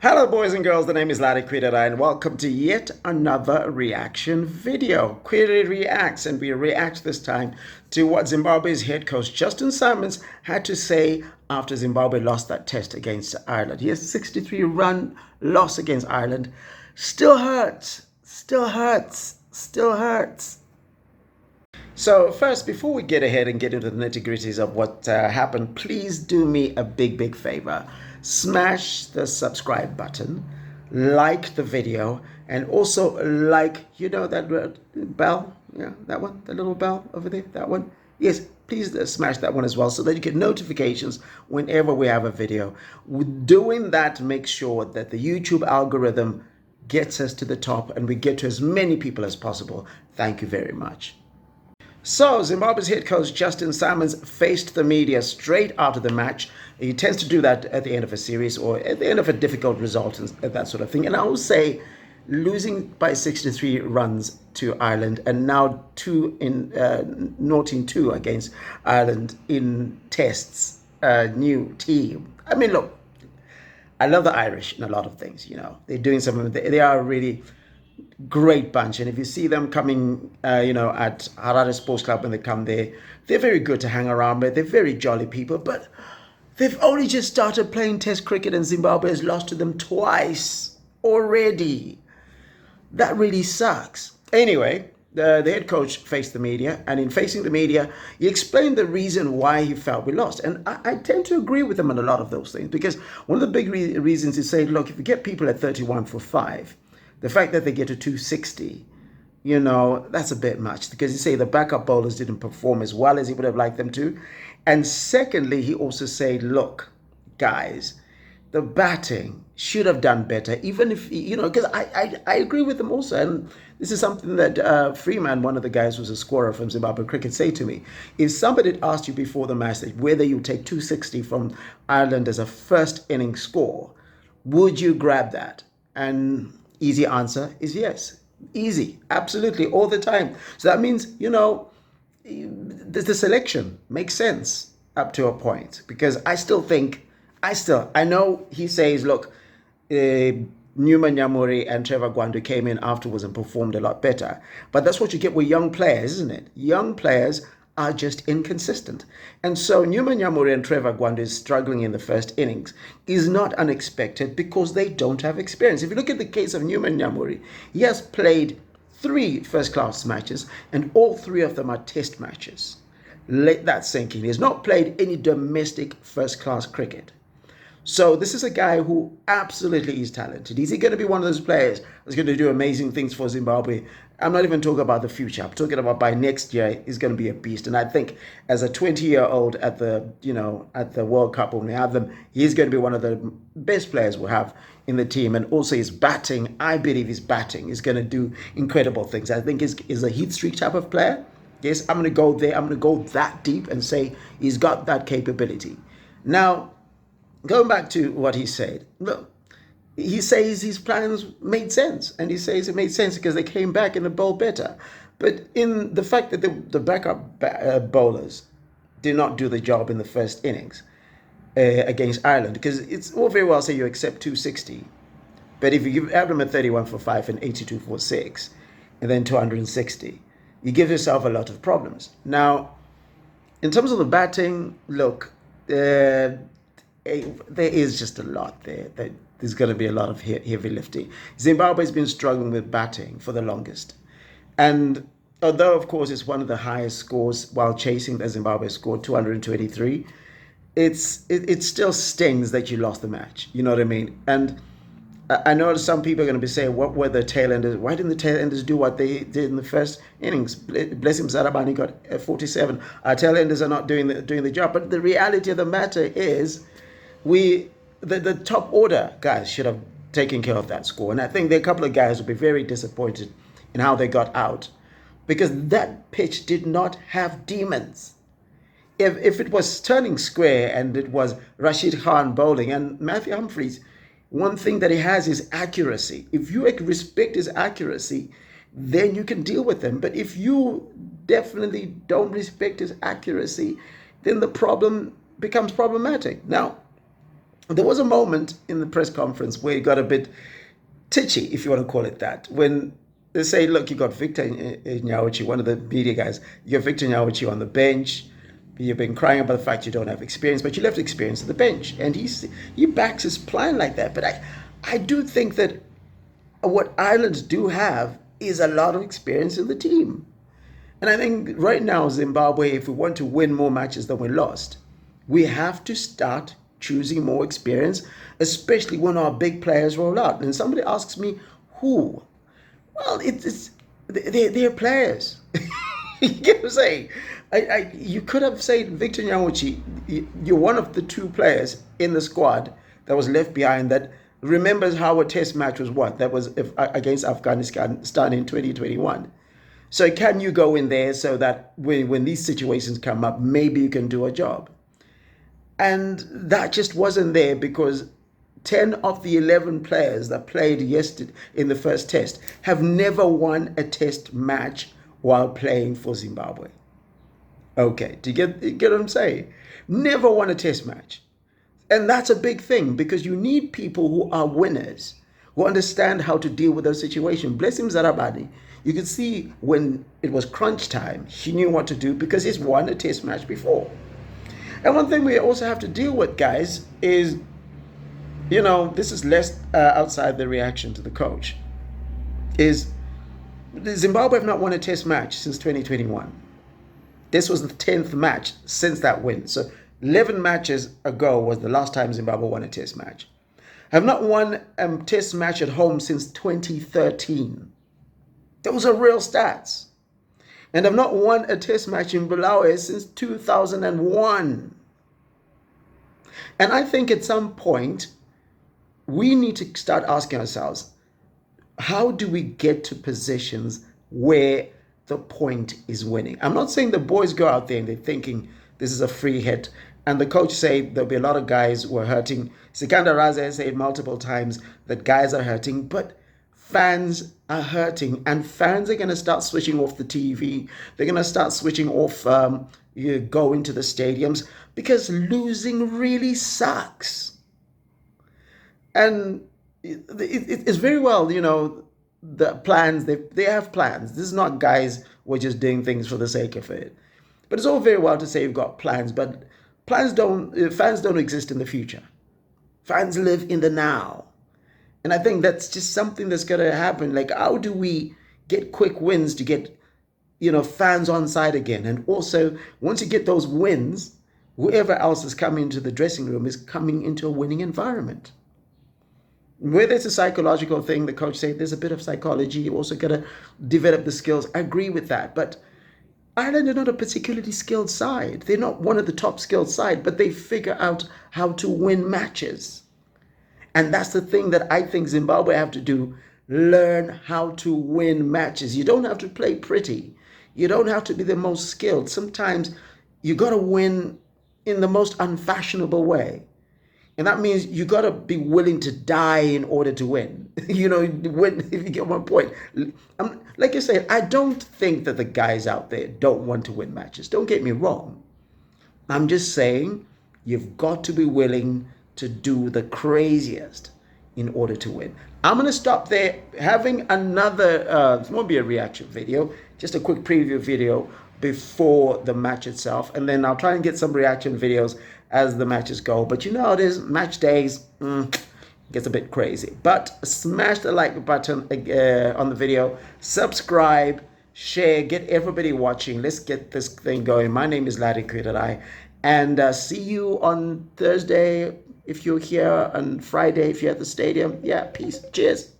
Hello boys and girls, the name is Kwirirayi and welcome to yet another reaction video. Kwirirayi reacts, and we react this time to what Zimbabwe's head coach Justin Sammons had to say after Zimbabwe lost that test against Ireland. He has a 63-run loss against Ireland. Still hurts, still hurts, still hurts. So first, before we get ahead and get into the nitty-gritties of what happened, please do me a big favor. Smash the subscribe button, like the video, and also that bell, yeah, that one, the little bell over there, that one. Yes, please smash that one as well so that you get notifications whenever we have a video. Doing that makes sure that the YouTube algorithm gets us to the top and we get to as many people as possible. Thank you very much. So, Zimbabwe's head coach Justin Sammons faced the media straight after the match. He tends to do that at the end of a series or at the end of a difficult result and that sort of thing. And I will say, losing by 63 runs to Ireland and now 0-2 against Ireland in tests, new team. I mean, look, I love the Irish in a lot of things, They're doing something, they are really great bunch, and if you see them coming at Harare Sports Club when they come there, they're very good to hang around with. They're very jolly people, but they've only just started playing test cricket and Zimbabwe has lost to them twice already. That really sucks. Anyway, the head coach faced the media, and in facing the media, he explained the reason why he felt we lost. And I tend to agree with him on a lot of those things, because one of the big reasons is saying, look, if you get people at 31 for 5, the fact that they get to 260, that's a bit much, because you say the backup bowlers didn't perform as well as he would have liked them to. And secondly, he also said, look, guys, the batting should have done better, even if, because I agree with them also. And this is something that Freeman, one of the guys who was a scorer from Zimbabwe cricket, said to me. If somebody had asked you before the match that whether you take 260 from Ireland as a first inning score, would you grab that? And easy answer is yes. Easy. Absolutely. All the time. So that means, the selection makes sense up to a point, because I know he says, look, Newman Nyamuri and Trevor Gwandu came in afterwards and performed a lot better. But that's what you get with young players, isn't it? Young players are just inconsistent. And so Newman Nyamuri and Trevor Gwandu struggling in the first innings is not unexpected, because they don't have experience. If you look at the case of Newman Nyamuri, he has played 3 first-class matches, and all 3 of them are test matches. Let that sink in. He has not played any domestic first-class cricket. So this is a guy who absolutely is talented. Is he going to be one of those players that's going to do amazing things for Zimbabwe? I'm not even talking about the future. I'm talking about by next year, he's going to be a beast. And I think as a 20-year-old at the World Cup, when we have them, he's going to be one of the best players we'll have in the team. And also his batting, I believe his batting is going to do incredible things. I think he's a heat streak type of player. Yes, I'm going to go there. I'm going to go that deep and say he's got that capability. Now, going back to what he said, look, he says his plans made sense, and he says it made sense because they came back and the bowled better. But in the fact that the backup bowlers did not do the job in the first innings against Ireland, because it's all very well say you accept 260, but if you have them at 31 for 5 and 82 for 6, and then 260, you give yourself a lot of problems. Now, in terms of the batting, look, there is just a lot there. There's going to be a lot of heavy lifting. Zimbabwe's been struggling with batting for the longest. And although, of course, it's one of the highest scores while chasing, the Zimbabwe scored 223, it still stings that you lost the match. You know what I mean? And I know some people are going to be saying, what were the tail-enders? Why didn't the tail-enders do what they did in the first innings? Bless him, Zarabani got 47. Our tail-enders are not doing the job. But the reality of the matter is, the top order guys should have taken care of that score. And I think there are a couple of guys will be very disappointed in how they got out, because that pitch did not have demons. If it was turning square and it was Rashid Khan bowling and Matthew Humphreys, one thing that he has is accuracy. If you respect his accuracy, then you can deal with him. But if you definitely don't respect his accuracy, then the problem becomes problematic. Now, There was a moment in the press conference where he got a bit titchy, if you want to call it that, when they say, look, you got Victor Nyaochi, one of the media guys, you got Victor Nyaochi on the bench. You've been crying about the fact you don't have experience, but you left experience at the bench. And he backs his plan like that. But I do think that what Ireland do have is a lot of experience in the team. And I think right now, Zimbabwe, if we want to win more matches than we lost, we have to start choosing more experience, especially when our big players roll out. And somebody asks me, who? Well, they're players. You get what I'm saying? You could have said Victor Nyaochi, you're one of the two players in the squad that was left behind that remembers how a test match was won. That was against Afghanistan in 2021. So can you go in there so that when these situations come up, maybe you can do a job? And that just wasn't there because 10 of the 11 players that played yesterday in the first test have never won a test match while playing for Zimbabwe. Okay, do you get what I'm saying? Never won a test match. And that's a big thing because you need people who are winners, who understand how to deal with those situations. Bless him, Zarabani. You could see when it was crunch time, he knew what to do because he's won a test match before. And one thing we also have to deal with, guys, is, this is less outside the reaction to the coach, is Zimbabwe have not won a test match since 2021. This was the 10th match since that win. So 11 matches ago was the last time Zimbabwe won a test match. Have not won a test match at home since 2013. Those are real stats. And have not won a test match in Bulawayo since 2001. And I think at some point, we need to start asking ourselves, how do we get to positions where the point is winning? I'm not saying the boys go out there and they're thinking this is a free hit. And the coach said there'll be a lot of guys who are hurting. Sikandar Raza has said multiple times that guys are hurting, but fans are hurting, and fans are going to start switching off the TV. They're going to start switching off going to the stadiums because losing really sucks. And it's very well, the plans, they have plans. This is not guys who are just doing things for the sake of it. But it's all very well to say you've got plans, but fans don't exist in the future. Fans live in the now. And I think that's just something that's going to happen. Like, how do we get quick wins to get, fans on side again? And also, once you get those wins, whoever else is coming into the dressing room is coming into a winning environment. Whether it's a psychological thing, the coach said there's a bit of psychology. You also got to develop the skills. I agree with that. But Ireland are not a particularly skilled side. They're not one of the top skilled side, but they figure out how to win matches. And that's the thing that I think Zimbabwe have to do. Learn how to win matches. You don't have to play pretty. You don't have to be the most skilled. Sometimes you got to win in the most unfashionable way. And that means you got to be willing to die in order to win. If you get my point. Like I said, I don't think that the guys out there don't want to win matches. Don't get me wrong. I'm just saying you've got to be willing to do the craziest in order to win. I'm going to stop there. Having another, it won't be a reaction video, just a quick preview video before the match itself. And then I'll try and get some reaction videos as the matches go. But you know how it is, match days, gets a bit crazy. But smash the like button on the video, subscribe, share, get everybody watching. Let's get this thing going. My name is Larry Kwirirayi. And see you on Thursday if you're here, on Friday if you're at the stadium. Yeah, peace. Cheers.